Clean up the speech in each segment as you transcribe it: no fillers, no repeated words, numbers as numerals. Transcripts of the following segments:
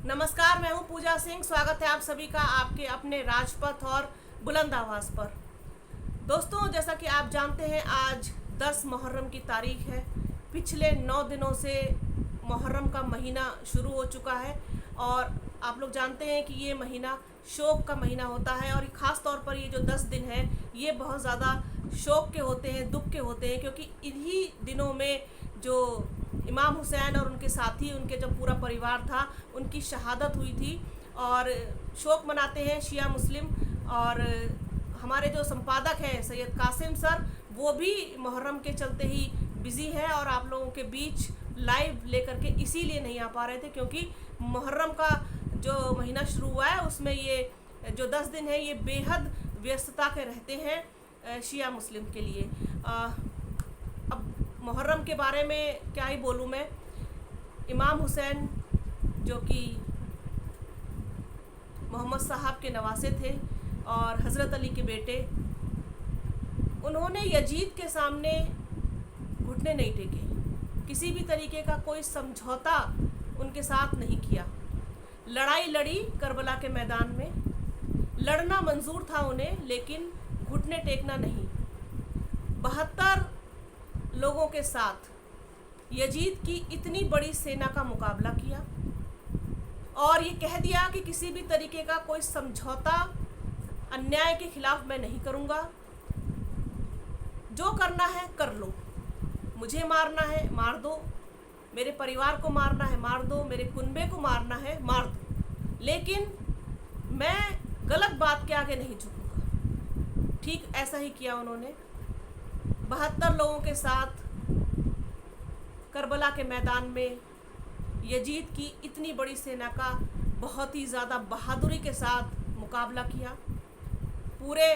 नमस्कार, मैं हूं पूजा सिंह। स्वागत है आप सभी का आपके अपने राजपथ और बुलंद आवाज़ पर। दोस्तों, जैसा कि आप जानते हैं, आज 10 मुहर्रम की तारीख है। पिछले 9 दिनों से मुहर्रम का महीना शुरू हो चुका है और आप लोग जानते हैं कि ये महीना शोक का महीना होता है और ख़ास तौर पर ये जो 10 दिन हैं ये बहुत ज़्यादा शोक के होते हैं, दुख के होते हैं, क्योंकि इन्हीं दिनों में जो इमाम हुसैन और उनके साथी, उनके जो पूरा परिवार था, उनकी शहादत हुई थी और शोक मनाते हैं शिया मुस्लिम। और हमारे जो संपादक हैं सैयद कासिम सर, वो भी मुहर्रम के चलते ही बिज़ी है और आप लोगों के बीच लाइव लेकर के इसीलिए नहीं आ पा रहे थे, क्योंकि मुहर्रम का जो महीना शुरू हुआ है उसमें ये जो 10 दिन है ये बेहद व्यस्तता के रहते हैं शिया मुस्लिम के लिए। अब मुहर्रम के बारे में क्या ही बोलूँ मैं। इमाम हुसैन जो कि मोहम्मद साहब के नवासे थे और हज़रत अली के बेटे, उन्होंने यजीद के सामने घुटने नहीं टेके। किसी भी तरीके का कोई समझौता उनके साथ नहीं किया। लड़ाई लड़ी करबला के मैदान में, लड़ना मंजूर था उन्हें, लेकिन घुटने टेकना नहीं। 72 लोगों के साथ यजीद की इतनी बड़ी सेना का मुकाबला किया और ये कह दिया कि किसी भी तरीके का कोई समझौता अन्याय के खिलाफ मैं नहीं करूँगा। जो करना है कर लो, मुझे मारना है मार दो, मेरे परिवार को मारना है मार दो, मेरे कुनबे को मारना है मार दो, लेकिन मैं गलत बात के आगे नहीं झुकूंगा। ठीक ऐसा ही किया उन्होंने। 72 लोगों के साथ करबला के मैदान में यजीद की इतनी बड़ी सेना का बहुत ही ज़्यादा बहादुरी के साथ मुकाबला किया, पूरे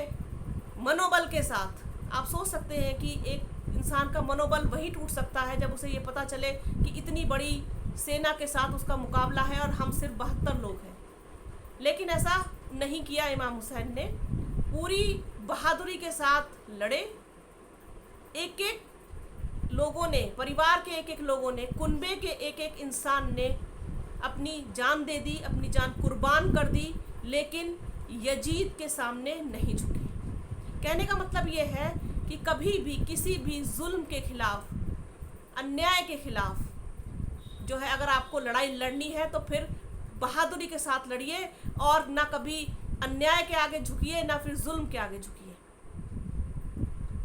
मनोबल के साथ। आप सोच सकते हैं कि एक इंसान का मनोबल वही टूट सकता है जब उसे ये पता चले कि इतनी बड़ी सेना के साथ उसका मुकाबला है और हम सिर्फ 72 लोग हैं। लेकिन ऐसा नहीं किया इमाम हुसैन ने, पूरी बहादुरी के साथ लड़े। एक एक लोगों ने, परिवार के एक एक लोगों ने, कुनबे के एक एक इंसान ने अपनी जान दे दी, अपनी जान कुर्बान कर दी, लेकिन यजीद के सामने नहीं झुके। कहने का मतलब ये है कि कभी भी किसी भी जुल्म के खिलाफ, अन्याय के खिलाफ जो है, अगर आपको लड़ाई लड़नी है तो फिर बहादुरी के साथ लड़िए और ना कभी अन्याय के आगे झुकिए, ना फिर जुल्म के आगे झुकिए।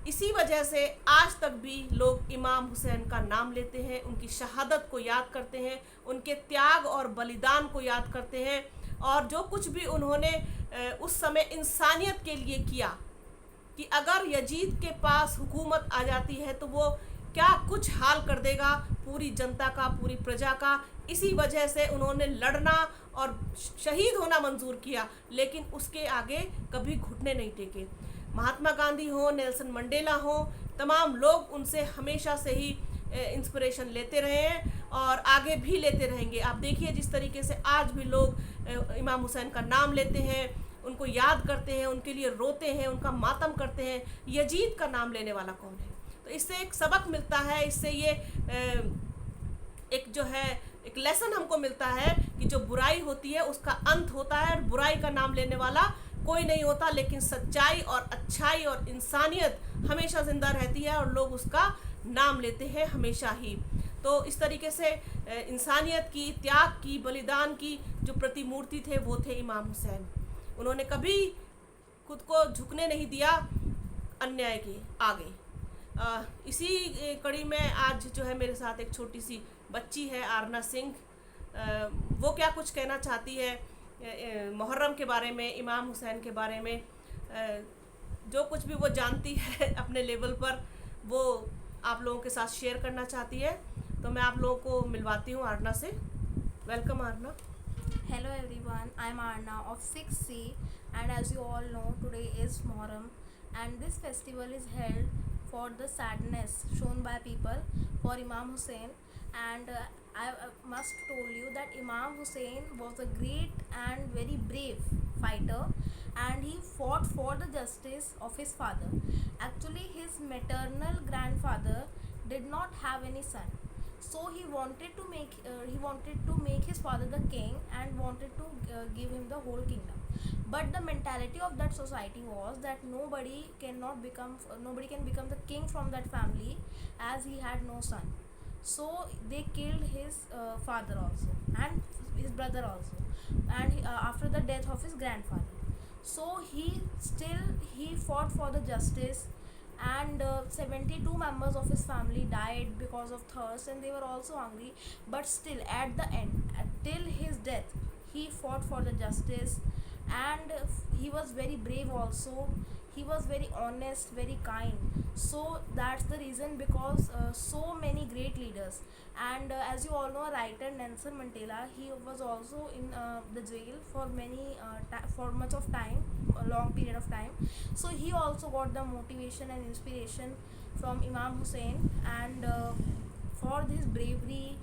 इसी वजह से आज तक भी लोग इमाम हुसैन का नाम लेते हैं, उनकी शहादत को याद करते हैं, उनके त्याग और बलिदान को याद करते हैं और जो कुछ भी उन्होंने उस समय इंसानियत के लिए किया, कि अगर यजीद के पास हुकूमत आ जाती है तो वो क्या कुछ हाल कर देगा पूरी जनता का, पूरी प्रजा का। इसी वजह से उन्होंने लड़ना और शहीद होना मंजूर किया, लेकिन उसके आगे कभी घुटने नहीं टेके। महात्मा गांधी हो, नेल्सन मंडेला हो, तमाम लोग उनसे हमेशा से ही इंस्पिरेशन लेते रहे हैं और आगे भी लेते रहेंगे। आप देखिए जिस तरीके से आज भी लोग इमाम हुसैन का नाम लेते हैं, उनको याद करते हैं, उनके लिए रोते हैं, उनका मातम करते हैं। यजीद का नाम लेने वाला कौन है? तो इससे एक सबक मिलता है, इससे ये एक जो है एक लेसन हमको मिलता है कि जो बुराई होती है उसका अंत होता है और बुराई का नाम लेने वाला कोई नहीं होता, लेकिन सच्चाई और अच्छाई और इंसानियत हमेशा ज़िंदा रहती है और लोग उसका नाम लेते हैं हमेशा ही। तो इस तरीके से इंसानियत की, त्याग की, बलिदान की जो प्रतिमूर्ति थे वो थे इमाम हुसैन। उन्होंने कभी खुद को झुकने नहीं दिया अन्याय के आगे। इसी कड़ी में आज जो है मेरे साथ एक छोटी सी बच्ची है, आरना सिंह। वो क्या कुछ कहना चाहती है मुहर्रम के बारे में, इमाम हुसैन के बारे में। जो कुछ भी वो जानती है अपने लेवल पर, वो आप लोगों के साथ शेयर करना चाहती है। तो मैं आप लोगों को मिलवाती हूँ आरना से। Welcome Aarna. Hello everyone, I am Arna of 6C, and as you all know, today is Muharram, and this festival is held for the sadness shown by people for Imam Hussein. And I must told you that Imam Hussein was a great and very brave fighter, and he fought for the justice of his father. Actually, his maternal grandfather did not have any son, So he wanted to make his father the king and wanted to give him the whole kingdom. But the mentality of that society was that nobody can become the king from that family, as he had no son. So they killed his father also, and his brother also, and after the death of his grandfather. So he fought for the justice, and 72 members of his family died because of thirst, and they were also hungry. But still, at the end, till his death, he fought for the justice, and he was very brave also. He was very honest, very kind. So that's the reason, because so many great leaders, and as you all know, writer Nelson Mandela, he was also in the jail for for much of time, a long period of time. So he also got the motivation and inspiration from Imam Hussein, and for his bravery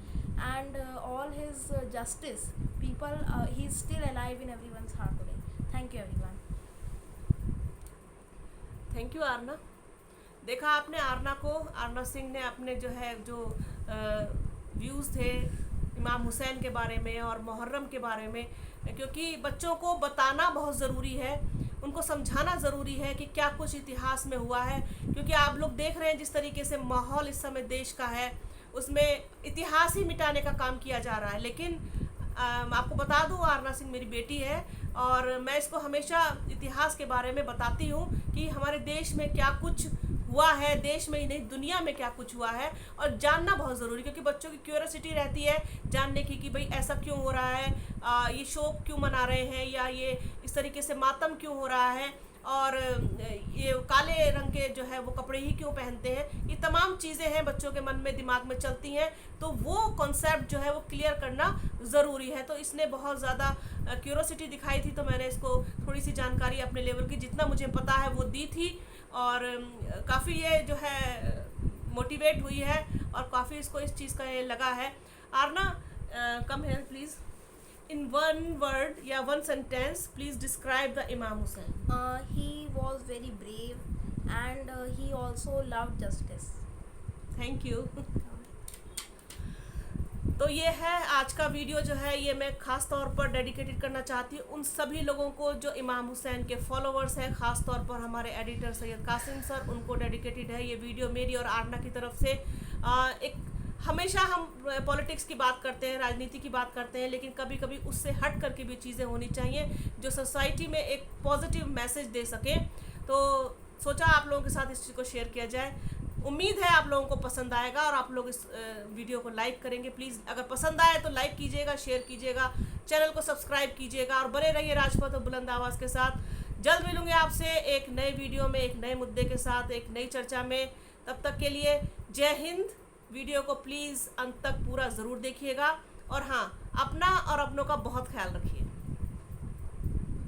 and all his justice, people, he's still alive in everyone's heart today. Thank you, everyone. Thank you Aarna. देखा आपने आरना को, आरना सिंह ने अपने जो views थे इमाम हुसैन के बारे में और मुहर्रम के बारे में, क्योंकि बच्चों को बताना बहुत ज़रूरी है, उनको समझाना ज़रूरी है कि क्या कुछ इतिहास में हुआ है। क्योंकि आप लोग देख रहे हैं जिस तरीके से माहौल इस समय देश का है, उसमें इतिहास ही मिटाने का काम किया जा रहा है। लेकिन आपको बता दूं, आरना सिंह मेरी बेटी है और मैं इसको हमेशा इतिहास के बारे में बताती हूँ कि हमारे देश में क्या कुछ हुआ है, देश में ही नहीं दुनिया में क्या कुछ हुआ है, और जानना बहुत ज़रूरी, क्योंकि बच्चों की क्यूरियोसिटी रहती है जानने की कि भाई ऐसा क्यों हो रहा है, ये शोक क्यों मना रहे हैं, या ये इस तरीके से मातम क्यों हो रहा है, और ये काले रंग के जो है वो कपड़े ही क्यों पहनते हैं। ये तमाम चीज़ें हैं बच्चों के मन में, दिमाग में चलती हैं, तो वो कॉन्सेप्ट जो है वो क्लियर करना ज़रूरी है। तो इसने बहुत ज़्यादा क्यूरोसिटी दिखाई थी, तो मैंने इसको थोड़ी सी जानकारी अपने लेवल की जितना मुझे पता है वो दी थी, और काफ़ी ये जो है मोटिवेट हुई है और काफ़ी इसको इस चीज़ का ये लगा है। Aarna, come here please. In one word, yeah, one sentence, please describe the Imam Hussein. He was very brave, and he also loved justice. Thank you. तो ये है आज का वीडियो जो है, ये मैं ख़ास तौर पर डेडिकेटेड करना चाहती हूँ उन सभी लोगों को जो इमाम हुसैन के फॉलोअर्स हैं, ख़ास तौर पर हमारे एडिटर सैयद कासिम सर, उनको डेडिकेटेड है ये वीडियो मेरी और आरना की तरफ से। एक हमेशा हम पॉलिटिक्स की बात करते हैं, राजनीति की बात करते हैं, लेकिन कभी कभी उससे हट करके भी चीज़ें होनी चाहिए जो सोसाइटी में एक पॉजिटिव मैसेज दे सके। तो सोचा आप लोगों के साथ इस चीज़ को शेयर किया जाए। उम्मीद है आप लोगों को पसंद आएगा और आप लोग इस वीडियो को लाइक करेंगे। प्लीज़ अगर पसंद आए तो लाइक कीजिएगा, शेयर कीजिएगा, चैनल को सब्सक्राइब कीजिएगा और बने रहिए राजपथ और बुलंद आवाज़ के साथ। जल्द मिलूंगे आपसे एक नए वीडियो में, एक नए मुद्दे के साथ, एक नई चर्चा में। तब तक के लिए जय हिंद। वीडियो को प्लीज़ अंत तक पूरा ज़रूर देखिएगा, और हाँ, अपना और अपनों का बहुत ख्याल रखिए।